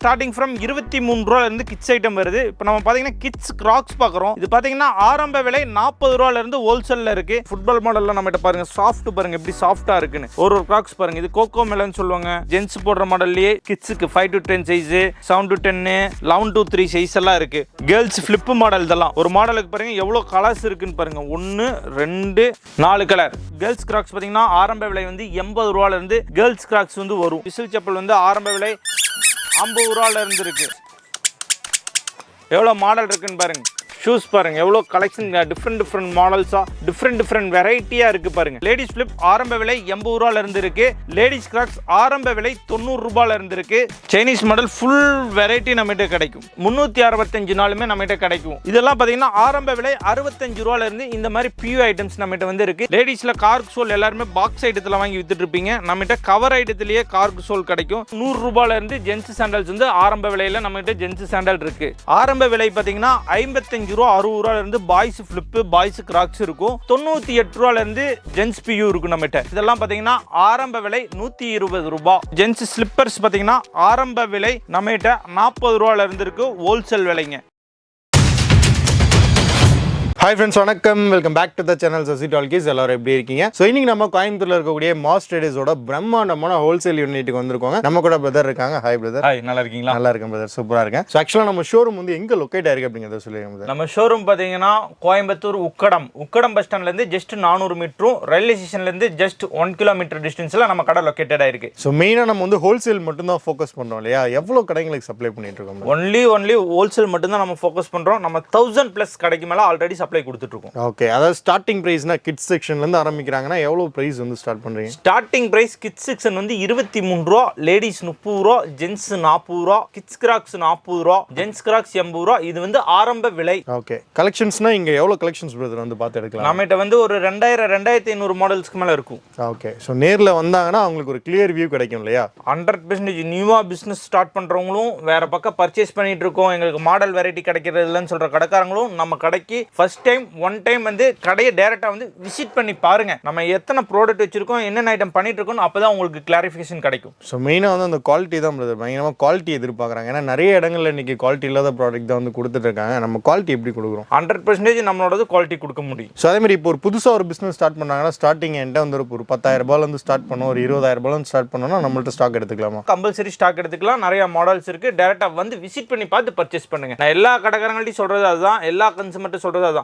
Starting from 23 ரூபாயில இருந்து kids item வருது. இப்போ நம்ம பாத்தீங்கன்னா கிட்ஸ் கிராக்ஸ் பார்க்குறோம். இது பாத்தீங்கன்னா ஆரம்ப விலை 40 ரூபாயில இருந்து ஹோல்சேல்ல இருக்கு. ஃபுட்பால் மாடல்ல நம்ம கிட்ட பாருங்க, சாஃப்ட் பாருங்க எப்படி சாஃப்டா இருக்குன்னு. ஒரு கிராக்ஸ் பாருங்க, இது கோகோ மெலன் சொல்லுவாங்க. ஜென்ஸ் போடுற மாடல்லயே கிட்ஸுக்கு 5 to 10 size, 7 to 10, 11 to 3 size எல்லாம் இருக்கு. கேர்ள்ஸ் ஃபிளிப் மாடல் இதெல்லாம். ஒரு மாடலுக்கு பாருங்க எவ்வளவு கலர்ஸ் இருக்குன்னு பாருங்க. 1 2 4 கலர். கேர்ள்ஸ் கிராக்ஸ் பாத்தீங்கன்னா ஆரம்ப விலை வந்து 80 ரூபாயில இருந்து கேர்ள்ஸ் கிராக்ஸ் வந்து வரும். விசில் செப்பல் வந்து ஆரம்ப விலை 50 ரூபாயில இருந்து இருக்கு. எவ்வளவு மாடல் இருக்குன்னு பாருங்க. ஷூஸ் பாருங்க எவ்வளோ கலெக்ஷன், டிஃப்ரெண்ட் மாடல்ஸா டிஃப்ரெண்ட் வெரைட்டியா இருக்கு பாருங்க. லேடிஸ் ஃபிளிப் ஆரம்ப விலை 80 ரூபாயில இருந்து இருக்கு. லேடிஸ் கிராக்ஸ் ஆரம்ப விலை 90 ரூபாயில இருந்து இருக்கு. சைனீஸ் மாடல் ஃபுல் வெரைட்டி நம்மகிட்ட கிடைக்கும். 365 நாளுமே நம்மகிட்ட கிடைக்கும். இதெல்லாம் பாத்தீங்கன்னா ஆரம்ப விலை 65 ரூபாயில இருந்து இந்த மாதிரி பியூ ஐட்டம்ஸ் நம்மகிட்ட வந்து இருக்கு. லேடிஸ்ல கார்க் சோல் எல்லாருமே பாக்ஸ் ஐட்டத்துல வாங்கி வித்துட்டு இருப்பீங்க. நம்மகிட்ட கவர் ஐட்டத்திலேயே கார்க் சோல் கிடைக்கும். 100 ரூபாயில இருந்து ஜென்ஸ் சாண்டல்ஸ் வந்து ஆரம்ப விலையில நம்மகிட்ட ஜென்ஸ் சாண்டல் இருக்கு. ஆரம்ப விலை பாத்தீங்கன்னா 55 ரூபா 60 ரூபாயில இருந்து பாய்ஸ் ஃபிளிப் பாய்ஸ் கிராக்ஸ் இருக்கும். 98 ரூபாயில இருந்து ஜென்ஸ் பியூ இருக்கும் நம்மகிட்ட. இதெல்லாம் பாத்தீங்கன்னா ஆரம்ப விலை 120 ரூபாய். ஜென்ஸ் ஸ்லிப்பர்ஸ் பாத்தீங்கன்னா ஆரம்ப விலை நம்மகிட்ட 40 ரூபாயில இருந்து இருக்கு ஹோல்சேல் விலைங்க. ஹாய் ஃப்ரெண்ட்ஸ், வணக்கம். Welcome back to the channel Sasi talkies. எல்லாரும் எப்படி இருக்கீங்க? ஸோ இன்னைக்கு நம்ம கோயம்புத்தூர்ல இருக்கக்கூடிய மாஸ் ட்ரேடர்ஸோட பிரம்மாண்டமான ஹோல்சேல் யூனிட்டுக்கு வந்திருக்கோங்க. நம்ம கூட பிரதர் இருக்காங்க. Hi brother. ஹாய், நல்லா இருக்கீங்களா? நல்லா இருக்கேன் பிரதர், சூப்பரா இருக்கேன். ஸோ ஆக்சுவலாக நம்ம ஷோரூம் வந்து எங்க லொக்கேட் ஆயிருக்கு அப்படிங்கிறத சொல்லுங்க. நம்ம ஷோரூம் பாத்தீங்கன்னா கோயம்புத்தூர் உக்கடம் பஸ் ஸ்டாண்ட்ல இருந்து ஜஸ்ட் 400 மீட்டரும், ரயில்வே ஸ்டேஷன்ல இருந்து ஜஸ்ட் 1 கிலோமீட்டர் டிஸ்டன்ஸ்ல நம்ம கடை லொக்கேட்டட் ஆயிருக்கு. ஸோ மெயினா நம்ம வந்து ஹோல்சேல் மட்டும் தான் ஃபோக்கஸ் பண்றோம் இல்லையா? எவ்வளவு கடைங்களுக்கு சப்ளை பண்ணிட்டு இருக்கோம்? ஒன்லி ஹோல்சேல் மட்டும் தான் நம்ம ஃபோக்கஸ் பண்றோம். நம்ம 1000+ கடைக்கு மேல ஆல்ரெடி சப்ளை கொடுத்துட்டு இருக்கோம். ஓகே, அதாவது ஸ்டார்டிங் பிரைஸ்னா கிட்ஸ் செக்ஷன்ல இருந்து ஆரம்பிக்கிறாங்கன்னா எவ்வளவு பிரைஸ் வந்து ஸ்டார்ட் பண்றீங்க? ஸ்டார்டிங் பிரைஸ் கிட்ஸ் செக்ஷன் வந்து 23 ரூபா, லேடிஸ் 30 ரூபா, ஜென்ஸ் 40 ரூபா, கிட்ஸ் கிராக்ஸ் 40 ரூபா, ஜென்ஸ் கிராக்ஸ் 80 ரூபா. இது வந்து ஆரம்ப விலை. ஓகே, கலெக்ஷன்ஸ்னா இங்க எவ்வளவு கலெக்ஷன்ஸ் பிரதர் வந்து பார்த்து எடுக்கலாம்? நம்மகிட்ட வந்து ஒரு 2500 மாடல்ஸ்க்கு மேல இருக்கும். ஓகே, ஸோ நேரில் வந்தாங்கன்னா அவங்களுக்கு ஒரு கிளியர் வியூ கிடைக்கும் இல்லையா? 100% நியூவா பிசினஸ் ஸ்டார்ட் பண்றவங்களும், வேற பக்கம் பர்ச்சேஸ் பண்ணிட்டு இருக்கோம், எங்களுக்கு மாடல் வெரைட்டி கிடைக்கிறது இல்லைன்னு சொல்ற கடைக்காரங்களும் நம்ம கடைக்கு ஃபர்ஸ்ட் டைம் வந்து கடையை டைரக்டா வந்து விசிட் பண்ணி பாருங்க. நம்ம எத்தனை ப்ராடக்ட் வச்சிருக்கோம், என்னென்ன ஐட்டம் பண்ணிட்டு இருக்கோம், அப்பதான் உங்களுக்கு கிளாரிஃபிகேஷன் கிடைக்கும். ஸோ மெயினாக வந்து அந்த குவாலிட்டி தான் பிரதர், பயங்கரமாக குவாலிட்டி எதிர்பார்க்குறாங்க. ஏன்னா நிறைய இடங்கள்ல இன்னைக்கு குவாலிட்டி இல்லாத ப்ராடக்ட் தான் வந்து கொடுத்துட்டு இருக்காங்க. நம்ம குவாலிட்டி எப்படி கொடுக்குறோம்? 100% நம்மளோட குவாலிட்டி கொடுக்க முடியும். ஸோ அதே மாதிரி இப்போ ஒரு புதுசாக ஒரு பிஸ்னஸ் ஸ்டார்ட் பண்ணாங்கன்னா ஸ்டார்டிங் என்கிட்ட வந்து ஒரு 10,000 ரூபாயிலேருந்து ஸ்டார்ட் பண்ணோம், ஒரு 20,000 ரூபாயிலேருந்து ஸ்டார்ட் பண்ணோம்னா நம்மள்ட்ட ஸ்டாக் எடுத்துக்கலாமா? கம்பல்சரி ஸ்டாக் எடுத்துக்கலாம். நிறைய மாடல்ஸ் இருக்கு. டைரக்டா வந்து விசிட் பண்ணி பார்த்து பர்ச்சேஸ் பண்ணுங்க. நான் எல்லா கடைக்காரங்கள்ட்டையும் சொல்றது அதுதான், எல்லா கன்சூமர்ட்டும் சொல்றது அதுதான்.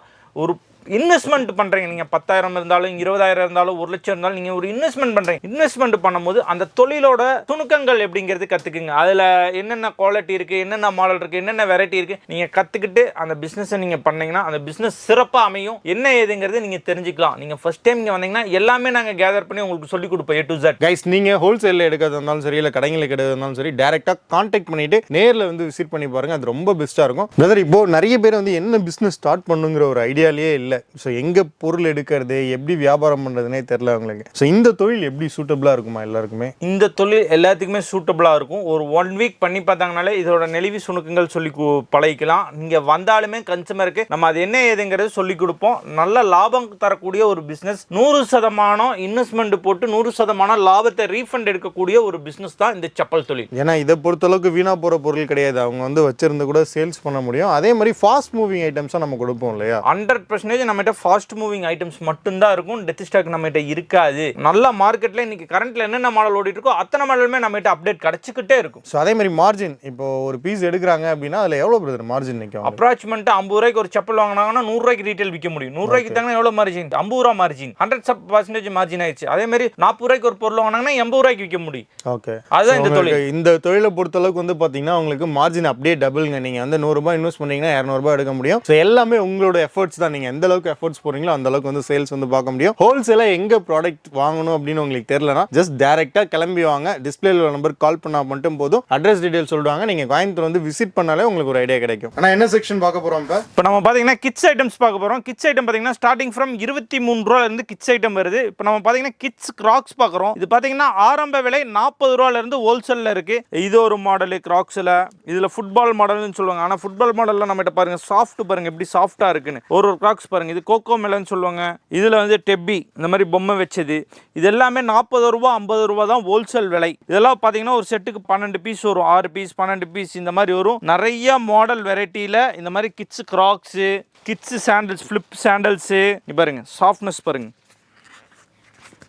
ஒரு இன்வெஸ்ட்மெண்ட் பண்றீங்க, நீங்க 10,000 இருந்தாலும் 20,000 இருந்தாலும் 1,00,000 இருந்தாலும் நீங்க ஒரு இன்வெஸ்ட்மெண்ட் பண்றீங்க. இன்வெஸ்ட்மெண்ட் பண்ணும்போது அந்த தொழிலோட துணுக்கங்கள் எப்படிங்கிறது கத்துக்குங்க. அதுல என்னென்ன குவாலிட்டி இருக்கு, என்னென்ன மாடல் இருக்கு, என்னென்ன வெரைட்டி இருக்கு, நீங்க கத்துக்கிட்டு அந்த பிசினஸ் நீங்க பண்ணீங்கன்னா அந்த பிசினஸ் சிறப்பா அமையும். என்ன ஏதுங்கிறது நீங்க தெரிஞ்சுக்கலாம். நீங்க ஃபர்ஸ்ட் டைம் இங்க வந்தீங்கன்னா எல்லாமே நாங்க கேதர் பண்ணி உங்களுக்கு சொல்லி கொடுப்போம். A to Z. கைஸ், நீங்க ஹோல்சேல்ல எடுக்கிறதா இருந்தாலும் சரி, இல்ல கடைங்களுக்கு எடுக்கிறதா இருந்தாலும் சரி, டைரக்டா கான்டாக்ட் பண்ணிட்டு நேர்ல வந்து விசிட் பண்ணி பாருங்க. அது ரொம்ப பெஸ்டா இருக்கும். பிரதர், இப்போ நிறைய பேர் வந்து என்ன பிசினஸ் ஸ்டார்ட் பண்ணுங்கிற ஒரு ஐடியாலேயே இல்லை. ஸோ எங்கே பொருள் எடுக்கிறது, எப்படி வியாபாரம் பண்ணுறதுனே தெரில அவங்களுக்கு. ஸோ இந்த தொழில் எப்படி சூட்டபிளாக இருக்குமா எல்லாருக்குமே? இந்த தொழில் எல்லாத்துக்குமே சூட்டபிளாக இருக்கும். ஒரு 1 வீக் பண்ணி பார்த்தாங்கனாலே இதோட நெளிவு சுணுக்கங்கள் சொல்லி பழகிக்கலாம். நீங்கள் வந்தாலுமே கன்சூமருக்கு நம்ம அது என்ன ஏதுங்கிறது சொல்லி கொடுப்போம். நல்ல லாபம் தரக்கூடிய ஒரு பிஸ்னஸ். 100% இன்வெஸ்ட்மெண்ட் போட்டு 100% லாபத்தை ரீஃபண்ட் எடுக்கக்கூடிய ஒரு பிஸ்னஸ் தான் இந்த செப்பல் தொழில். ஏன்னா இதை பொறுத்தளவுக்கு வீணாக போகிற பொருள் கிடையாது. அவங்க வந்து வச்சிருந்து கூட சேல்ஸ் பண்ண முடியும். அதே மாதிரி ஃபாஸ்ட் மூவிங் ஐட்டம்ஸாக நம்ம கொடுப்போம் இல்லையா? 100% நம்மகிட்ட ஃபாஸ்ட் மூவிங் ஐட்டம்ஸ் மட்டும்தான் இருக்கும். டெத் ஸ்டாக் நம்மகிட்ட இருக்காது. நல்ல மார்க்கெட்ல இன்னைக்கு கரண்ட்ல என்னென்ன மாடல் ஓடிட்டு இருக்கோ அத்தனை மாடலுமே நம்மகிட்ட அப்டேட் கிடைச்சிக்கிட்டே இருக்கும். ஸோ அதே மாதிரி மார்ஜின், இப்போ ஒரு பீஸ் எடுக்கிறாங்க அப்படின்னா அதில் எவ்வளோ பிரதர் மார்ஜின் நிற்கும்? அப்ராக்சிமெண்ட் 50 ரூபாய்க்கு ஒரு செப்பல் வாங்கினாங்கன்னா 100 ரூபாய்க்கு ரீட்டைல் விற்க முடியும். 100 ரூபாய்க்கு தாங்கன்னா எவ்வளோ மார்ஜின்? 50 ரூபா மார்ஜின். 100% மார்ஜின் ஆயிடுச்சு. அதே மாதிரி 40 ரூபாய்க்கு ஒரு பொருள் வாங்கினாங்கன்னா 80 ரூபாய்க்கு விற்க முடியும். ஓகே, அதுதான் இந்த தொழில். இந்த தொழிலை பொறுத்தளவுக்கு வந்து பார்த்தீங்கன்னா உங்களுக்கு மார்ஜின் அப்படியே டபுள்ங்க. நீங்கள் வந்து 100 ரூபாய் இன்வெஸ்ட் பண்ணீங்கன்னா 200 ரூபாய் எடுக்க முடியும். ஸோ எல்லாமே உங்களோட எஃபர்ட்ஸ் தான். நீங்கள் எந்த அளவுக்கு எஃபர்ட்ஸ் போறீங்களோ அந்த அளவுக்கு வந்து சேல்ஸ் வந்து பார்க்க முடியும். ஹோல்சேலாக எங்க ப்ராடக்ட் வாங்கணும் அப்படின்னு உங்களுக்கு தெரியலனா ஜஸ்ட் டைரக்டா கிளம்பி வாங்க. டிஸ்பிளேல நம்பர் கால் பண்ணா மட்டும் போதும். அட்ரஸ் டீடைல் சொல்றாங்க. நீங்க கோயம்புத்தூர் வந்து விசிட் பண்ணாலே உங்களுக்கு ஒரு ஐடியா கிடைக்கும். ஆனா என்ன செக்ஷன் பார்க்க போறோம் இப்போ நம்ம பாத்தீங்கன்னா கிட்ஸ் ஐட்டம்ஸ் பார்க்க போறோம். கிட்ஸ் ஐட்டம் பாத்தீங்கன்னா ஸ்டார்டிங் ஃப்ரம் 23 ரூபாயில இருந்து கிட்ஸ் ஐட்டம் வருது. இப்போ நம்ம பாத்தீங்கன்னா கிட்ஸ் கிராக்ஸ் பார்க்குறோம். இது பாத்தீங்கன்னா ஆரம்ப விலை 40 ரூபாயில இருந்து ஹோல்சேல்ல இருக்கு. இது ஒரு மாடல் கிராக்ஸ்ல. இதுல ஃபுட்பால் மாடல்னு சொல்லுவாங்க. ஆனா ஃபுட்பால் மாடல்ல நம்ம பாருங்க சாஃப்ட் பாருங்க எப்படி சாஃப்டா இருக்குன்னு. ஒரு கிராக்ஸ் பாருங்க பாருங்க, இது கோகோ மெலன் சொல்லுவாங்க, இதுல வந்து டெப்பி இந்த மாதிரி பொம்மை வச்சது, இது எல்லாமே 40 ரூபா 50 ரூபா தான் ஹோல்சேல் விலை. இதெல்லாம் பாத்தீங்கன்னா ஒரு செட்டுக்கு 12 பீஸ் வரும், 6 பீஸ் 12 பீஸ் இந்த மாதிரி வரும். நிறைய மாடல் வெரைட்டியில இந்த மாதிரி kids crocs, kids sandals, flip sandals பாருங்க, சாஃப்ட்னஸ் பாருங்க,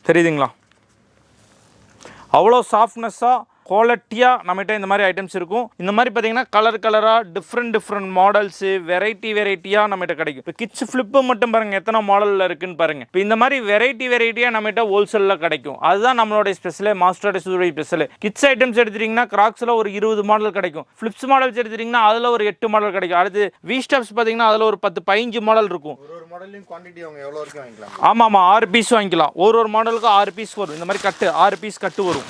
தெரியுதுங்களா? அவ்வளோ சாஃப்ட்னஸாக குவாலிட்டியாக நம்மகிட்ட இந்த மாதிரி ஐட்டம்ஸ் இருக்கும். இந்த மாதிரி பார்த்தீங்கன்னா கலராக டிஃப்ரெண்ட் மாடல்ஸு வெரைட்டியாக நம்மகிட்ட கிடைக்கும். இப்போ கிட்ஸ் ஃப்ளிப்பு மட்டும் பாருங்கள் எத்தனை மாடலில் இருக்குன்னு பாருங்கள். இப்போ இந்த மாதிரி வெரைட்டியாக நம்மகிட்ட ஹோல்சேலில் கிடைக்கும். அதுதான் நம்மளுடைய ஸ்பெஷலே, master studio special. Kids items எடுத்துட்டிங்கன்னா கிராக்ஸில் ஒரு 20 மாடல் கிடைக்கும். ஃப்ளிப்ஸ் மாடல்ஸ் எடுத்துட்டிங்கன்னா அதில் ஒரு 8 மாடல் கிடைக்கும். அடுத்து வி ஸ்டெப்ஸ் பார்த்தீங்கன்னா அதில் ஒரு 10-15 மாடல் இருக்கும். ஒரு மாடலையும் குவான்டிட்டி அவங்க எவ்வளோ வரைக்கும் வாங்கிக்கலாம்? ஆமாம் 6 பீஸ் வாங்கிக்கலாம். ஒரு மாடலுக்கு 6 பீஸ் வரும். இந்த மாதிரி கட்டு 6 பீஸ் கட்டு வரும்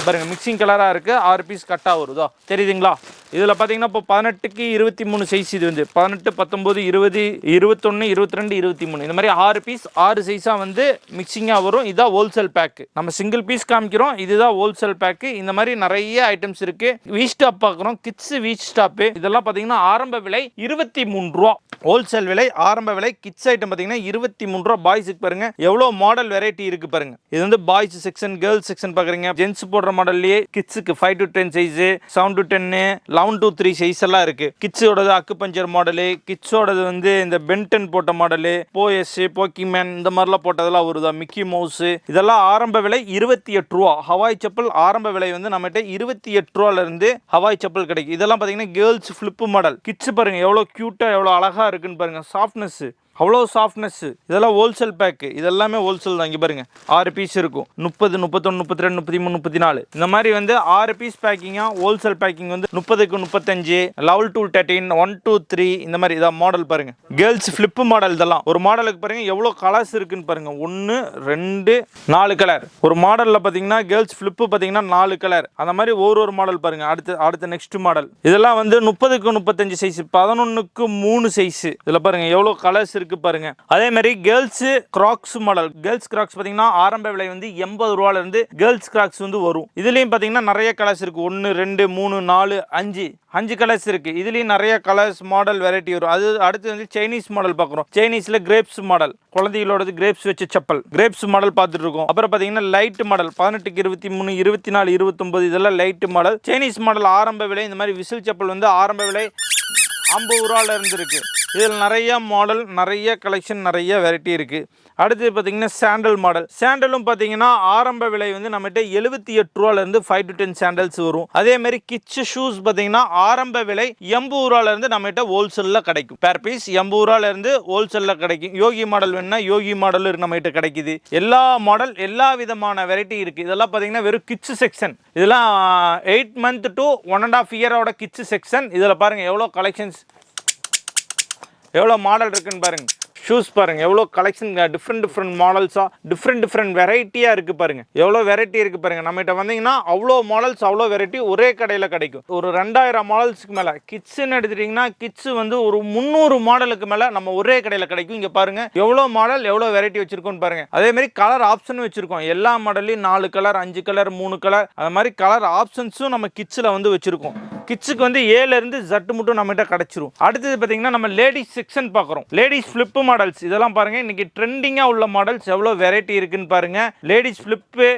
பாருங்க, மிக்சிங் கலராக இருக்குது, 6 பீஸ் கட்டாக வருதோ, தெரியுதுங்களா? இதில் பார்த்தீங்கன்னா இப்போ 18க்கு 23 சைஸ், இது வந்து 18, 19, 20, 21, 22, 23 இந்த மாதிரி 6 பீஸ் 6 சைஸாக வந்து மிக்சிங்காக வரும். இதுதான் ஹோல்சேல் பேக்கு. நம்ம சிங்கிள் பீஸ் காமிக்கிறோம், இதுதான் ஹோல்சேல் பேக்கு. இந்த மாதிரி நிறைய ஐட்டம்ஸ் இருக்குது. வீச் ஸ்டாப் பார்க்குறோம், கிட்ஸ் வீச் ஸ்டாப்பு. இதெல்லாம் பார்த்தீங்கன்னா ஆரம்ப விலை 23 ரூபா ஹோல்சேல் விலை. ஆரம்ப விலை கிட்ஸ் ஐட்டம் பார்த்தீங்கன்னா 23 ரூபா. பாய்ஸுக்கு பாருங்க எவ்வளோ மாடல் வெரைட்டி இருக்குது பாருங்க. இது வந்து பாய்ஸ் செக்ஷன், கேர்ள்ஸ் செக்ஷன் பார்க்குறீங்க. ஜென்ஸ் போடுற மாடல்லையே கிட்ஸுக்கு 5 to 10 size, 7 to 10, 11 to 3 size எல்லாம் இருக்கு. கிட்ஸோடது அக்கு பஞ்சர் மாடலு, கிட்ஸோடது வந்து இந்த பென்டன் போட்ட மாடலு, போஎஸ், போக்கிமேன் இந்த மாதிரிலாம் போட்டதெல்லாம் வருதா, மிக்கி மவுஸ், இதெல்லாம் ஆரம்ப விலை 28 ரூபா. ஹவாய் செப்பல் ஆரம்ப விலை வந்து நம்மகிட்ட 28 ரூபால இருந்து ஹவாய் செப்பல் கிடைக்கும். இதெல்லாம் பார்த்தீங்கன்னா கேர்ள்ஸ் ஃபிளிப்பு மாடல். கிட்ஸ் பாருங்க எவ்வளோ க்யூட்டாக எவ்வளோ அழகா இருக்குன்னு பாருங்க, சாஃப்ட்னஸ் அவ்வளோ சாஃப்ட்னஸ். இதெல்லாம் ஹோல்சேல் பேக்கு, இதெல்லாமே ஹோல்சேல் தான். இங்கே பாருங்க 6 பீஸ் இருக்கும், 30, 31, 32, 33, 34 இந்த மாதிரி வந்து 6 பீஸ் பேக்கிங்காக. ஹோல்சேல் பேக்கிங் வந்து 30க்கு 35, 11 to 13, 1 to 3 இந்த மாதிரி இதான் மாடல் பாருங்க. Girls flip model. இதெல்லாம் ஒரு மாடலுக்கு பாருங்க எவ்வளோ கலர்ஸ் இருக்குன்னு பாருங்க, 1, 2, 4 கலர். ஒரு மாடலில் பார்த்தீங்கன்னா கேர்ள்ஸ் ஃபிளிப்பு பார்த்தீங்கன்னா 4 கலர். அந்த மாதிரி ஒரு மாடல் பாருங்க. அடுத்த நெக்ஸ்ட் மாடல். இதெல்லாம் வந்து 30க்கு 35 சைஸ், 11க்கு 3 சைஸ். இதில் பாருங்க எவ்வளோ கலர்ஸ் இருக்கு பாருங்க. அதே மாதிரி girls crocs model. Girls crocs பாத்தீங்கன்னா ஆரம்ப விலை வந்து 80 ரூபாயில இருந்து கேர்ள்ஸ் கிராக்ஸ் வந்து வரும். இதுலயும் பாத்தீங்கன்னா நிறைய கலர்ஸ் இருக்கு. 1, 2, 3, 4, 5 கலர்ஸ் இருக்கு. இதுலயும் நிறைய கலர்ஸ் மாடல் வெரைட்டி வரும். அது அடுத்து வந்து சைனீஸ் மாடல் பாக்குறோம். சைனீஸ்ல கிரேப்ஸ் மாடல், குழந்தைகளோடது கிரேப்ஸ் வச்ச செப்பல், கிரேப்ஸ் மாடல் பார்த்துட்டு இருக்கோம். அப்புறம் பாத்தீங்கன்னா லைட் மாடல் 18க்கு 23, 24, 29 இதெல்லாம் லைட் மாடல். சைனீஸ் மாடல் ஆரம்ப விலை இந்த மாதிரி விசில் செப்பல் வந்து ஆரம்ப விலை 50 ரூபாயில இருந்து இருக்கு. இதில் நிறைய மாடல், நிறைய கலெக்ஷன், நிறைய வெரைட்டி இருக்குது. அடுத்து பார்த்தீங்கன்னா சாண்டல் மாடல். சாண்டலும் பார்த்தீங்கன்னா ஆரம்ப விலை வந்து நம்மகிட்ட 78 ரூபாயிலேருந்து 5 to 10 சாண்டல்ஸ் வரும். அதேமாதிரி கிட்ஸ் ஷூஸ் பார்த்தீங்கன்னா ஆரம்ப விலை 80 ரூபாயிலேருந்து நம்மகிட்ட ஹோல்சேலில் கிடைக்கும். பேர் பீஸ் 80 ரூபாயிலேருந்து ஹோல்சேலில் கிடைக்கும். யோகி மாடல் வேணுன்னா யோகி மாடலும் நம்மகிட்ட கிடைக்குது. எல்லா மாடல், எல்லா விதமான வெரைட்டி இருக்குது. இதெல்லாம் பார்த்தீங்கன்னா வெறும் கிட்ஸ் செக்ஷன். இதெல்லாம் 8 month to 1.5 year kids section. இதில் பாருங்கள் எவ்வளோ கலெக்ஷன்ஸ், எவ்வளோ மாடல் இருக்குன்னு பாருங்க. ஷூஸ் பாருங்க எவ்வளோ கலெக்ஷன், டிஃப்ரெண்ட் மாடல்ஸாக டிஃப்ரெண்ட் வெரைட்டியாக இருக்குது பாருங்க. எவ்வளோ வெரைட்டி இருக்குது பாருங்க. நம்மகிட்ட வந்தீங்கன்னா அவ்வளோ மாடல்ஸ், அவ்வளோ வெரைட்டி ஒரே கடையில் கிடைக்கும். ஒரு 2000 மாடல்ஸ்க்கு மேலே கிட்ஸ்ன்னு எடுத்துட்டிங்கன்னா கிட்ஸ் வந்து ஒரு 300 மாடலுக்கு மேலே நம்ம ஒரே கடையில் கிடைக்கும். இங்கே பாருங்க எவ்வளோ மாடல், எவ்வளோ வெரைட்டி வச்சிருக்கோன்னு பாருங்க. அதேமாதிரி கலர் ஆப்ஷனும் வச்சிருக்கோம். எல்லா மாடல்லையும் 4 கலர், 5 கலர், 3 கலர் அது மாதிரி கலர் ஆப்ஷன்ஸும் நம்ம கிட்ஸில் வந்து வச்சிருக்கோம். கிட்ஸுக்கு வந்து ஏல இருந்து ஜட்டு மட்டும் நம்மகிட்ட கிடைச்சிரும். அடுத்தது பார்த்தீங்கன்னா நம்ம லேடிஸ் செக்ஷன் பார்க்குறோம். லேடிஸ் ஃபிளிப்பு மாடல்ஸ் இதெல்லாம் பாருங்க. இன்னைக்கு ட்ரெண்டிங்காக உள்ள மாடல்ஸ் எவ்வளோ வெரைட்டி இருக்குன்னு பாருங்க. Ladies flip,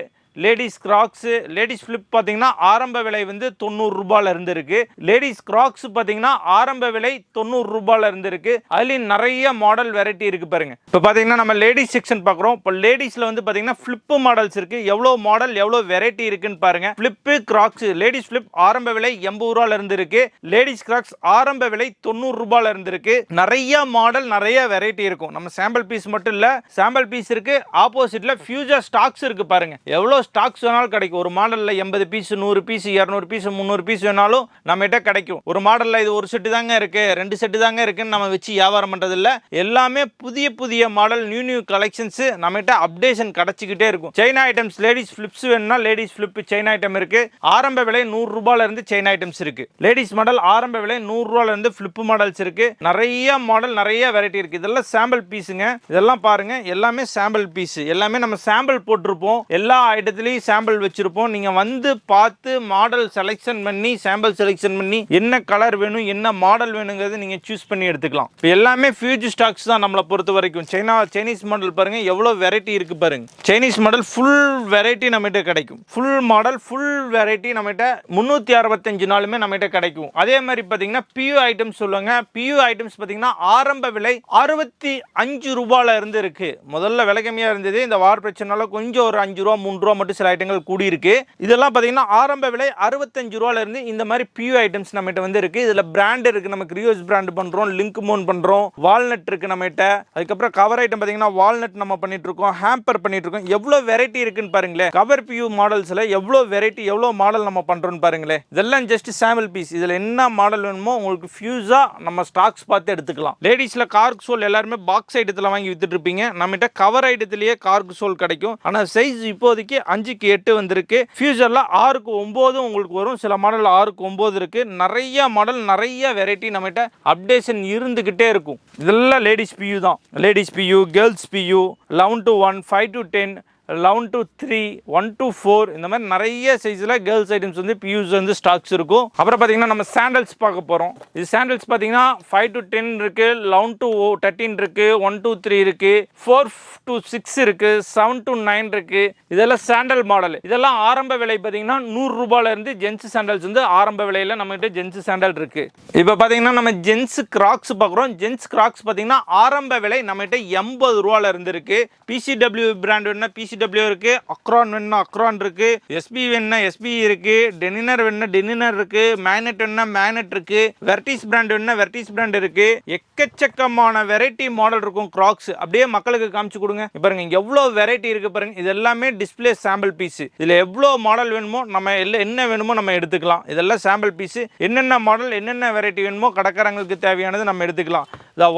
ladies crocs. Ladies flip பார்த்தீங்கன்னா ஆரம்ப விலை வந்து 90 ரூபாயில இருந்து இருக்கு. லேடிஸ் கிராக்ஸ் பார்த்தீங்கன்னா ஆரம்ப விலை 90 ரூபாயில இருந்து இருக்கு. அதுலேயும் நிறைய மாடல் வெரைட்டி இருக்கு பாருங்க. இப்போ பார்த்தீங்கன்னா நம்ம லேடிஸ் செக்ஷன் பார்க்குறோம். இப்போ லேடிஸ்ல வந்து பார்த்தீங்கன்னா ஃபிளிப்பு மாடல்ஸ் இருக்கு. எவ்வளோ மாடல், எவ்வளோ வெரைட்டி இருக்குன்னு பாருங்க. ஃபிளிப்பு கிராக்ஸ், லேடிஸ் ஃபிளிப் ஆரம்ப விலை 80 ரூபாயில இருந்து இருக்கு. லேடிஸ் கிராக்ஸ் ஆரம்ப விலை 90 ரூபாயில இருந்து இருக்கு. நிறைய மாடல், நிறைய வெரைட்டி இருக்கும். நம்ம சாம்பிள் பீஸ் மட்டும் இல்ல, சாம்பிள் பீஸ் இருக்கு, ஆப்போசிட்ல ஃபியூச்சர் ஸ்டாக்ஸ் இருக்கு பாருங்க. எவ்வளோ ஸ்டாக்ஸ் வேணாலும் கிடைக்கும். ஒரு மாடலில் 80 பீஸ், 100 பீஸ், 200 பீஸ், 300 பீஸ் வேணாலும் நம்மகிட்ட கிடைக்கும். ஒரு மாடலில் இது ஒரு செட்டு தாங்க இருக்கு, 2 செட்டு தாங்க இருக்குன்னு நம்ம வச்சு வியாபாரம் பண்ணுறது இல்லை. எல்லாமே புதிய மாடல், நியூ கலெக்ஷன்ஸ் நம்மகிட்ட அப்டேஷன் கிடைச்சிக்கிட்டே இருக்கும். சைனா ஐட்டம்ஸ், லேடிஸ் ஃபிளிப்ஸ் வேணும்னா லேடிஸ் ஃபிளிப் சைனா ஐட்டம் இருக்கு. ஆரம்ப விலை 100 ரூபாயில இருந்து சைனா ஐட்டம்ஸ் இருக்கு. லேடிஸ் மாடல் ஆரம்ப விலை 100 ரூபாயில இருந்து ஃபிளிப் மாடல்ஸ் இருக்கு. நிறைய மாடல், நிறைய வெரைட்டி இருக்கு. இதெல்லாம் சாம்பிள் பீஸுங்க. இதெல்லாம் பாருங்க, எல்லாமே சாம்பிள் பீஸ். எல்லாமே நம்ம சாம்பிள் போட்டிருப்போம். எல்லா ஐட்டத்தையும் இடத்துலையும் சாம்பிள் வச்சுருப்போம். நீங்கள் வந்து பார்த்து மாடல் செலெக்ஷன் பண்ணி சாம்பிள் செலெக்ஷன் பண்ணி என்ன கலர் வேணும் என்ன மாடல் வேணுங்கிறது நீங்கள் சூஸ் பண்ணி எடுத்துக்கலாம். இப்போ எல்லாமே ஃபியூஜ் ஸ்டாக்ஸ் தான் நம்மளை பொறுத்த வரைக்கும். சைனீஸ் மாடல் பாருங்கள் எவ்வளோ வெரைட்டி இருக்குது பாருங்கள். சைனீஸ் மாடல் ஃபுல் வெரைட்டி நம்மகிட்ட கிடைக்கும். ஃபுல் மாடல் ஃபுல் வெரைட்டி நம்மகிட்ட 365 நாளுமே நம்மகிட்ட கிடைக்கும். அதே மாதிரி பார்த்தீங்கன்னா பியூ ஐட்டம்ஸ் சொல்லுவாங்க. பியூ ஐட்டம்ஸ் பார்த்தீங்கன்னா ஆரம்ப விலை 65 ரூபாயில இருந்து இருக்கு. முதல்ல விலை கம்மியாக இருந்தது. இந்த வார் பிரச்சனைனால கொஞ்சம் ஒரு 5 ரூபா 3 ரூபா மட்டும் சில ஐட்டங்கள் கூடி இருக்கு. இதெல்லாம் பார்த்தீங்கன்னா ஆரம்ப விலை 65 ரூபாயில இருந்து இந்த மாதிரி பியூ ஐட்டம்ஸ் நம்மகிட்ட வந்து இருக்கு. இதில் பிராண்ட் இருக்கு. நம்ம கிரியோஸ் பிராண்ட் பண்றோம், லிங்க் மோன் பண்றோம், வால்நட் இருக்கு நம்மகிட்ட. அதுக்கப்புறம் கவர் ஐட்டம் பார்த்தீங்கன்னா வால்நட் நம்ம பண்ணிட்டு இருக்கோம், ஹேம்பர் பண்ணிட்டு இருக்கோம். எவ்வளோ வெரைட்டி இருக்குன்னு பாருங்களேன். கவர் பியூ மாடல்ஸ்ல எவ்வளோ வெரைட்டி எவ்வளோ மாடல் நம்ம பண்றோம்னு பாருங்களேன். இதெல்லாம் ஜஸ்ட் சாம்பிள் பீஸ். இதில் என்ன மாடல் வேணுமோ உங்களுக்கு ஃபியூஸா நம்ம ஸ்டாக்ஸ் பார்த்து எடுத்துக்கலாம். லேடிஸ்ல கார்க் சோல் எல்லாருமே பாக்ஸ் ஐட்டத்தில் வாங்கி வித்துட்டு இருப்பீங்க. நம்மகிட்ட கவர் ஐட்டத்திலேயே கார்க் சோல் கிடைக்கும். ஆனால் சைஸ் இப்போதைக்கு 5க்கு 8 வந்திருக்கு. ஃபியூச்சர்ல 6க்கு 9 உங்களுக்கு வரும். சில மாடல் 6க்கு 9 இருக்கு. நிறைய மாடல் நிறைய வெரைட்டி நம்மகிட்ட அப்டேஷன் இருந்துகிட்டே இருக்கும். இதெல்லாம் லேடிஸ் பியூ தான். லேடிஸ் பியூ, கேர்ள்ஸ் பியூ, 11 to 1, 5 to 10, 11 to 3, 1 to 4 இந்த மாதிரி நிறைய சைஸில் கேர்ள்ஸ் ஐட்டம்ஸ் வந்து பியூஸ் வந்து ஸ்டாக்ஸ் இருக்கும். அப்புறம் பார்த்தீங்கன்னா நம்ம சாண்டல்ஸ் பார்க்க போகிறோம். இது சாண்டல்ஸ் பார்த்தீங்கன்னா 5 to 10 இருக்கு, 11 to 13 இருக்கு, 1 to 3 இருக்கு, 4 to 6 இருக்கு, 7 to 9 இருக்கு. இதெல்லாம் சாண்டல் மாடல். இதெல்லாம் ஆரம்ப விலை பார்த்தீங்கன்னா 100 ரூபாயில இருந்து ஜென்ஸ் சாண்டல்ஸ் வந்து ஆரம்ப விலையில நம்மகிட்ட ஜென்ஸ் சாண்டல் இருக்கு. இப்போ பார்த்தீங்கன்னா நம்ம ஜென்ஸ் கிராக்ஸ் பார்க்குறோம். ஜென்ஸ் கிராக்ஸ் பார்த்தீங்கன்னா ஆரம்ப விலை நம்மகிட்ட 80 ரூபாயில இருந்து இருக்கு. PCW பிராண்ட் வேணும்னா PCW இருக்கு, அக்ரான் வேணும்னா அக்ரான் இருக்கு, SB வேணும்னா SB இருக்கு, டெனினர் வேணும்னா டெனினர் இருக்கு, மேக்னெட் வேணும்னா மேக்னெட் இருக்கு, வெர்டிஸ் பிராண்ட் வேணும்னா வெர்டிஸ் பிராண்ட் இருக்கு. எக்கச்சக்கமான வெரைட்டி மாடல் இருக்கும் கிராக்ஸ். அப்படியே மக்களுக்கு காமிச்சு கொடுங்க. பாருங்க இங்க எவ்வளவு வெரைட்டி இருக்கு பாருங்க. இது எல்லாமே டிஸ்ப்ளே சாம்பிள் பீஸ். இதுல எவ்வளவு மாடல் வேணுமோ நம்ம என்ன வேணுமோ நம்ம எடுத்துக்கலாம். இதெல்லாம் சாம்பிள் பீஸ். என்னென்ன மாடல் என்னென்ன வெரைட்டி வேணுமோ கடைக்காரங்களுக்கு தேவையானது நம்ம எடுத்துக்கலாம்.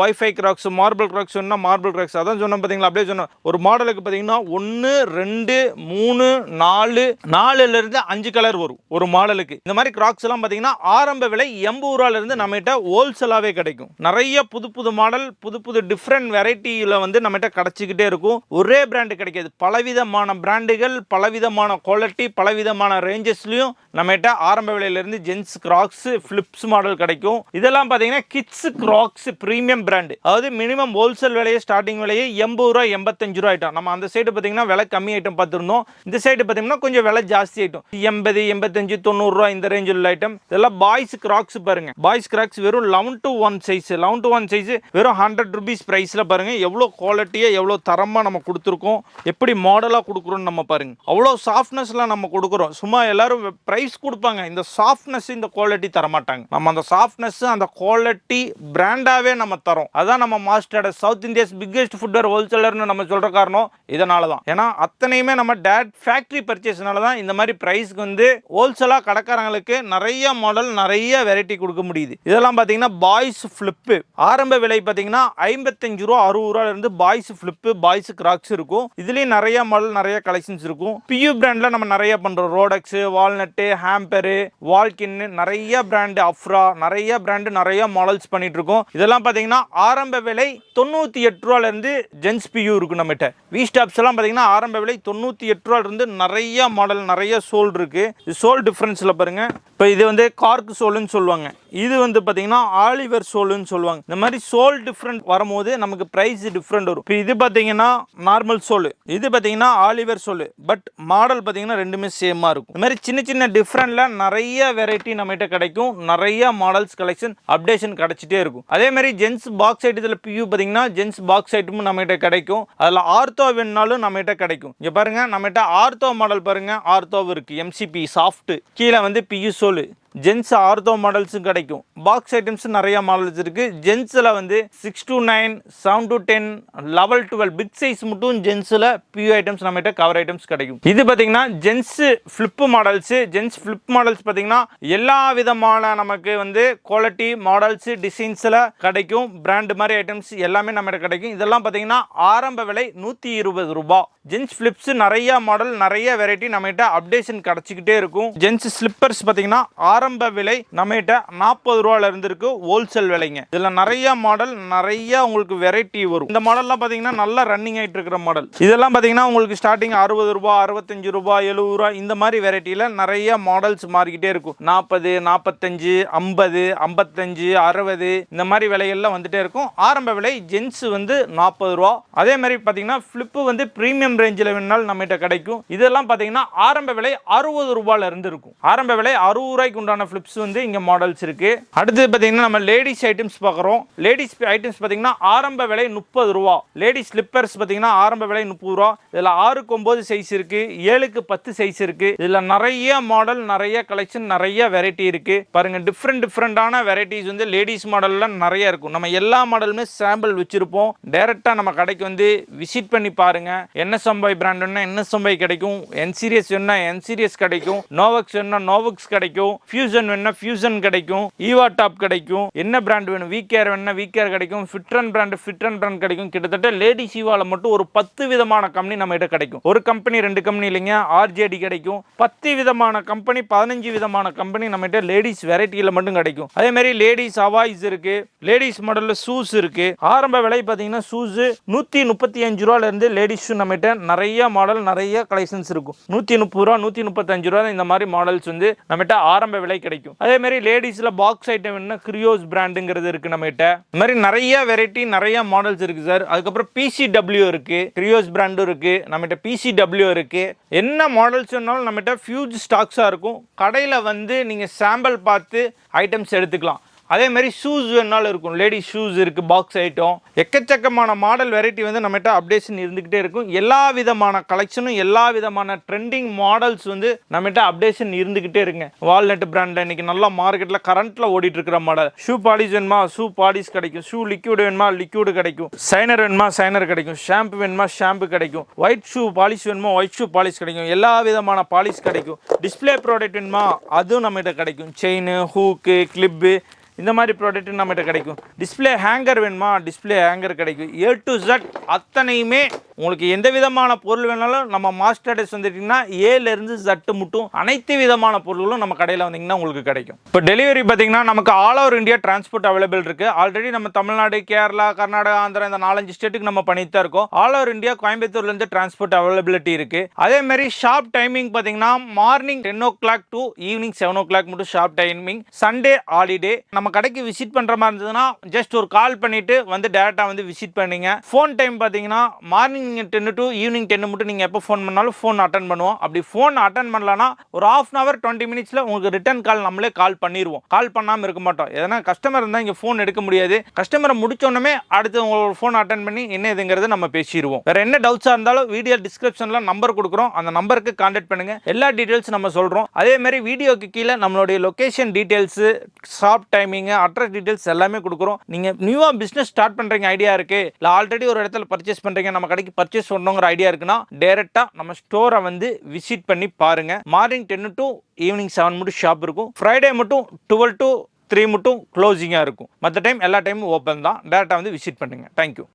வைஃபை கிராக்ஸ், மார்பிள் கிராக்ஸ் வேணும்னா மார்பிள் கிராக்ஸ். அதான் சொன்னோம் பார்த்தீங்களா. அப்படியே சொன்னோம். ஒரு மாடலுக்கு பார்த்தீங்கன்னா 1, 2, 3, 4ல இருந்து 5 கலர் வரும் ஒரு மாடலுக்கு. இந்த மாதிரி கிராக்ஸ் எல்லாம் பார்த்தீங்கன்னா ஆரம்ப விலை 80 ரூபாயில இருந்து நம்மகிட்ட ஹோல்சேலாவே கிடைக்கும். நிறைய புது புது மாடல் புது புது டிஃப்ரெண்ட் வெரைட்டியில் வந்து நம்மகிட்ட கிடைச்சிக்கிட்டே இருக்கும். ஒரே பிராண்டு கிடைக்காது. பலவிதமான பிராண்டுகள், பலவிதமான குவாலிட்டி, பலவிதமான ரேஞ்சஸ்லையும் நம்மகிட்ட ஆரம்ப விலையிலிருந்து ஜென்ஸ் கிராக்ஸ், ஃபிளிப்ஸ் மாடல் கிடைக்கும். இதெல்லாம் பார்த்தீங்கன்னா கிட்ஸ் கிராக்ஸ் பிரீமியம் பிராண்டு. அதாவது மினிமம் ஹோல்சேல் விலையே ஸ்டார்டிங் விலையே 80 ரூபா 85 ரூபா ஐட்டம். நம்ம அந்த சைடு பார்த்தீங்கன்னா விலை கம்மி ஐட்டம் பார்த்துருந்தோம். இந்த சைடு பார்த்தீங்கன்னா கொஞ்சம் விலை ஜாஸ்தி ஐட்டம் 80, 85, 90 ரூபா இந்த ரேஞ்சில் உள்ள ஐட்டம். இதெல்லாம் பாய்ஸ் கிராக்ஸ் பாருங்க. பாய்ஸ் கிராக்ஸ் வெறும் 11 to 1 சைஸ். 11 to 1 சைஸ் வெறும் 100 ரூபீஸ் பிரைஸ்ல பாருங்க. எவ்வளோ குவாலிட்டியா எவ்வளோ தரமா நம்ம கொடுத்துருக்கோம், எப்படி மாடலா கொடுக்குறோம் நம்ம பாருங்க. அவ்வளோ சாஃப்ட்னஸ்ல நம்ம கொடுக்குறோம். சும்மா எல்லாரும் பிரைஸ் கொடுப்பாங்க, இந்த சாஃப்ட்னஸ் இந்த குவாலிட்டி தர மாட்டாங்க. நம்ம அந்த சாஃப்ட்னஸ் அந்த குவாலிட்டி பிராண்டாவே நம்ம தரோம். அதான் நம்ம master South India's biggest footwear ஹோல்சேலர்னு நம்ம சொல்ற காரணம் இதனால தான். ஏன்னா அத்தனையுமே நம்ம டேரக்ட் ஃபேக்டரி பர்ச்சேஸ்னால தான் இந்த மாதிரி பிரைஸ்க்கு வந்து ஹோல்சேலா கடைக்காரங்களுக்கு நிறைய மாடல் நிறைய வெரைட்டி கொடுக்க முடியுது. இதெல்லாம் பார்த்தீங்கன்னா பாய்ஸ் ஃபிளிப்பு. ஆரம்ப விலை பார்த்தீங்கன்னா 55 ரூபா 60 ரூபாயில இருந்து பாய்ஸ் ஃபிளிப்பு, பாய்ஸ் கிராக்ஸ் இருக்கும். இதுலயும் நிறைய மாடல் நிறைய கலெக்ஷன்ஸ் இருக்கும். பியூ பிராண்ட்ல நம்ம நிறைய பண்றோம். ரோடெக்ஸ், வால்நட்டு, ஹேம்பரு, வால்கின், நிறைய பிராண்ட், அஃப்ரா, நிறைய பிராண்ட் நிறைய மாடல்ஸ் பண்ணிட்டு இருக்கோம். இதெல்லாம் பார்த்தீங்கன்னா ஆரம்ப விலை 98 ரூபாயில இருந்து ஜென்ஸ் பியூ இருக்கு நம்மகிட்ட. வி ஸ்டாப்ஸ் எல்லாம் பார்த்தீங்கன்னா ஆரம்ப விலை 98 ரூபாயில இருந்து நிறைய மாடல் நிறைய சோல் இருக்கு. இது சோல் டிஃபரன்ஸ்ல பாருங்க. இப்போ இது வந்து கார்க் சோல்னு சொல்லுவாங்க. இது வந்து பார்த்தீங்கன்னா ஆலிவர் சோல்னு சொல்லுவாங்க. இந்த மாதிரி சோல் டிஃப்ரெண்ட் வரும்போது நமக்கு பிரைஸ் டிஃப்ரெண்ட் வரும். இப்போ இது பார்த்தீங்கன்னா நார்மல் சோல், இது பார்த்தீங்கன்னா ஆலிவர் சோல். பட் மாடல் பார்த்தீங்கன்னா ரெண்டுமே சேமா இருக்கும். இந்த மாதிரி சின்ன சின்ன டிஃப்ரெண்ட்ல நிறைய வெரைட்டி நம்மகிட்ட கிடைக்கும். நிறைய மாடல்ஸ் கலெக்ஷன் அப்டேஷன் கிடைச்சிட்டே இருக்கும். அதே மாதிரி ஜென்ஸ் பாக்ஸ் ஐட்டத்தில் பியூ பார்த்தீங்கன்னா ஜென்ஸ் பாக்ஸ் ஐட்டமும் நம்மகிட்ட கிடைக்கும். அதில் ஆர்த்தோ வேணுனாலும் நம்மகிட்ட கிடைக்கும். இங்கே பாருங்க நம்மகிட்ட ஆர்த்தோ மாடல் பாருங்க. ஆர்த்தோ இருக்கு, MCP சாஃப்ட், கீழே வந்து பியூ சோல். ஜென்ஸ் ஆர்த்தோ மாடல்ஸும் கிடைக்கும். பாக்ஸ் ஐட்டம்ஸ் நிறைய மாடல்ஸ் இருக்கு. ஜென்ஸில் வந்து 6 to 9, 7 to 10, 11, 12 பிக் சைஸ் மட்டும் ஜென்ஸில் பியூ ஐட்டம்ஸ் நம்மகிட்ட கவர் ஐட்டம்ஸ் கிடைக்கும். இது பார்த்தீங்கன்னா gents flip models. Gents flip models பார்த்தீங்கன்னா எல்லா விதமான நமக்கு வந்து குவாலிட்டி மாடல்ஸ் டிசைன்ஸில் கிடைக்கும். பிராண்ட் மாதிரி ஐட்டம்ஸ் எல்லாமே நம்மகிட்ட கிடைக்கும். இதெல்லாம் பார்த்தீங்கன்னா ஆரம்ப விலை 120 ரூபாய். ஜென்ஸ் ஃபிளிப்ஸ் நிறைய மாடல் நிறைய வெரைட்டி நம்மகிட்ட அப்டேஷன் கிடைச்சிக்கிட்டே இருக்கும். ஜென்ஸ் ஸ்லிப்பர்ஸ் பார்த்தீங்கன்னா ஆரம்ப விலை நம்மகிட்ட 40 ரூபாயில இருந்து இருக்கு ஹோல்சேல் விலைங்க. இதுல நிறைய மாடல், நிறைய உங்களுக்கு வெரைட்டி வரும். இந்த மாடல்லாம் பாத்தீங்கன்னா நல்லா ரன்னிங் ஆயிட்டு இருக்கிற மாடல். இதெல்லாம் பாத்தீங்கன்னா உங்களுக்கு ஸ்டார்டிங் 60 ரூபாய், 65 ரூபாய், 70 ரூபாய் இந்த மாதிரி வெரைட்டில நிறைய மாடல்ஸ் மாறிக்கிட்டே இருக்கும். 40, 45, 50, 55, 60 இந்த மாதிரி விலைகள்ல வந்துட்டே இருக்கும். ஆரம்ப விலை ஜென்ஸ் வந்து 40 ரூபாய். அதே மாதிரி பாத்தீங்கன்னா ஃபிளிப் வந்து பிரீமியம் ரேஞ்சில் வேணாலும் நம்மகிட்ட கிடைக்கும். இதெல்லாம் பாத்தீங்கன்னா ஆரம்ப விலை 60 ரூபாயில இருந்து இருக்கும். ஆரம்ப விலை 60 ரூபாய்க்கு உண்டான ஃபிளிப்ஸ் வந்து இங்க மாடல்ஸ் இருக்கு. அடுத்து பாத்தீங்கன்னா நம்ம லேடிஸ் ஐட்டம்ஸ் பார்க்குறோம். லேடிஸ் ஐட்டம்ஸ் பாத்தீங்கன்னா ஆரம்ப விலை 30 ரூபாய். லேடிஸ் ஸ்லிப்பர்ஸ் பாத்தீங்கன்னா ஆரம்ப விலை 30 ரூபாய். இதுல 6க்கு 9 சைஸ் இருக்கு, 7க்கு 10 சைஸ் இருக்கு. இதுல நிறைய மாடல், நிறைய கலெக்ஷன், நிறைய வெரைட்டி இருக்கு. பாருங்க டிஃப்ரெண்டான வெரைட்டிஸ் வந்து லேடிஸ் மாடல்ல நிறைய இருக்கும். நம்ம எல்லா மாடலுமே சாம்பிள் வச்சிருப்போம். டைரக்டா நம்ம கடைக்கு வந்து விசிட் பண்ணி பாருங்க. NSMY பிராண்ட் வேணா NSMY கிடைக்கும், என் சீரியஸ் வேணா என் சீரியஸ் கிடைக்கும், நோவக்ஸ் வேணா நோவக்ஸ் கிடைக்கும், ஃபியூசன் வேணா ஃபியூசன் கிடைக்கும், ஈவா டாப் கிடைக்கும், என்ன பிராண்ட் வேணும் விகேர் வேணா விகேர் கிடைக்கும், ஃபிட்ரன் பிராண்ட் கிடைக்கும். கிட்டத்தட்ட லேடிஸ் ஈவால மட்டும் ஒரு 10 விதமான கம்பெனி நம்ம கிட்ட கிடைக்கும். ஒரு கம்பெனி 2 கம்பெனி இல்லைங்க, RJD கிடைக்கும். 10 விதமான கம்பெனி, 15 விதமான கம்பெனி நம்ம கிட்ட லேடிஸ் வெரைட்டியில மட்டும் கிடைக்கும். அதே மாதிரி லேடிஸ் அவாய்ஸ் இருக்கு, லேடிஸ் மாடல்ல ஷூஸ் இருக்கு. ஆரம்ப விலை பாத்தீங்கன்னா ஷூஸ் 135 ரூபாயில இருந்து லேடிஸ் ஷூ நம்ம கிட்ட நிறைய மாடல், நிறைய கலெக்ஷன்ஸ் இருக்கும். 130 ரூபா, 135 ரூபா இந்த மாதிரி மாடல்ஸ் வந்து நம்ம கிட்ட ஆரம்ப விலை கிடைக்கும். அதே மாதிரி லேடிஸ்ல பாக்ஸ் ஐட்டம் என்ன கிரியோஸ் பிராண்டுங்கிறது இருக்கு நம்ம கிட்ட. இந்த மாதிரி நிறைய வெரைட்டி, நிறைய மாடல்ஸ் இருக்கு சார். அதுக்கப்புறம் PCW இருக்கு, கிரியோஸ் பிராண்டும் இருக்கு, நம்ம கிட்ட PCW இருக்கு. என்ன மாடல்ஸ் வேணாலும் நம்ம கிட்ட ஃபியூஜ் ஸ்டாக்ஸா இருக்கும். கடையில வந்து நீங்க சாம்பிள் பார்த்து ஐட்டம்ஸ் எடுத்துக்கலாம். அதே மாதிரி ஷூஸ் வேணாலும் இருக்கும். லேடிஸ் ஷூஸ் இருக்கு, பாக்ஸ் ஐட்டம், எக்கச்சக்கமான மாடல் வெரைட்டி வந்து நம்மகிட்ட அப்டேஷன் இருந்துகிட்டே இருக்கும். எல்லா விதமான கலெக்ஷனும், எல்லா விதமான ட்ரெண்டிங் மாடல்ஸ் வந்து நம்மகிட்ட அப்டேஷன் இருந்துகிட்டே இருக்குங்க. வால்நட் பிராண்ட்ல இன்னைக்கு நல்லா மார்க்கெட்ல கரண்ட்ல ஓடிட்டு இருக்கிற மாடல். ஷூ பாலிஷ் வேணுமா ஷூ பாலிஷ் கிடைக்கும், ஷூ லிக்விட் வேணுமா லிக்விட் கிடைக்கும், சைனர் வேணுமா சைனர் கிடைக்கும், ஷாம்பு வேணுமா ஷாம்பு கிடைக்கும், ஒயிட் ஷூ பாலிஷ் வேணுமா ஒயிட் ஷூ பாலிஷ் கிடைக்கும், எல்லா விதமான பாலிஷ் கிடைக்கும். டிஸ்பிளே ப்ராடக்ட் வேணுமா அதுவும் நம்மகிட்ட கிடைக்கும். செயின், ஹூக்கு, கிளிப்பு இந்த மாதிரி ப்ராடக்ட் நம்மகிட்ட கிடைக்கும். டிஸ்பிளே ஹேங்கர் வேணுமா டிஸ்பிளே ஹேங்கர் கிடைக்கும். A to Z அத்தனையுமே உங்களுக்கு எந்த விதமான பொருள் வேணாலும் நம்ம மாஸ்டர் டேஸ் வந்துட்டீங்கன்னா ஏலேருந்து Z மட்டும் அனைத்து விதமான பொருள்களும் நம்ம கடையில் வந்தீங்கன்னா உங்களுக்கு கிடைக்கும். இப்போ டெலிவரி பார்த்தீங்கன்னா நமக்கு all over India transport available இருக்கு. ஆல்ரெடி நம்ம தமிழ்நாடு, கேரளா, கர்நாடகா, ஆந்திரா இந்த 4-5 ஸ்டேட்டுக்கு நம்ம பண்ணிட்டு தான் இருக்கோம். ஆல் ஓவர் இந்தியா கோயம்புத்தூர்லேருந்து டிரான்ஸ்போர்ட் அவைலபிலிட்டி இருக்கு. அதே மாதிரி ஷாப் டைமிங் பார்த்தீங்கன்னா morning 10 o'clock to evening 7 o'clock மட்டும் ஷாப் டைமிங். Sunday holiday. நம்ம கடைக்கு விசிட் பண்ற மாதிரி இருந்ததுன்னா ஜஸ்ட் ஒரு கால் பண்ணிட்டு வந்து டேரக்டா வந்து விசிட் பண்ணீங்க. ஃபோன் டைம் பார்த்தீங்கன்னா மார்னிங் 10 டு ஈவினிங் 10 மட்டும் நீங்க எப்போ ஃபோன் பண்ணாலும் ஃபோன் அட்டன் பண்ணுவோம். அப்படி ஃபோன் அட்டன் பண்ணலன்னா ஒரு ½ hour 20 minutesல உங்களுக்கு ரிட்டர்ன் கால் நம்மளே கால் பண்ணிடுவோம். கால் பண்ணாமல் இருக்க மாட்டோம். எதனா கஸ்டமர் இருந்தால் இங்கே ஃபோன் எடுக்க முடியாது. கஸ்டமரை முடிச்சோன்னே அடுத்து உங்களோட ஃபோன் அட்டன் பண்ணி என்ன இதுங்கிறது நம்ம பேசிடுவோம். வேற என்ன டவுட்ஸாக இருந்தாலும் வீடியோ டிஸ்கிரிப்ஷன்ல நம்பர் கொடுக்குறோம், அந்த நம்பருக்கு கான்டாக்ட் பண்ணுங்க. எல்லா டீடைல்ஸ் நம்ம சொல்றோம். அதே மாதிரி வீடியோக்கு கீழே நம்மளுடைய location details, shop timing, address details எல்லாமே கொடுக்குறோம். நீங்க நியூவா பிசினஸ் ஸ்டார்ட் பண்றீங்க ஐடியா இருக்கு, இல்ல ஆல்ரெடி ஒரு இடத்துல பர்ச்சேஸ் பண்றீங்க, நம்ம கடைக்கு பர்ச்சேஸ் பண்ணணுங்கிற ஐடியா இருக்குன்னா டைரக்டா நம்ம ஸ்டோரை வந்து விசிட் பண்ணி பாருங்க. மார்னிங் 10 டு ஈவினிங் 7 மட்டும் ஷாப் இருக்கும். ஃப்ரைடே மட்டும் 12 to 3 மட்டும் க்ளோசிங்கா இருக்கும். மற்ற டைம் எல்லா டைமும் ஓப்பன் தான். டைரக்டா வந்து விசிட் பண்ணுங்க. தேங்க்யூ.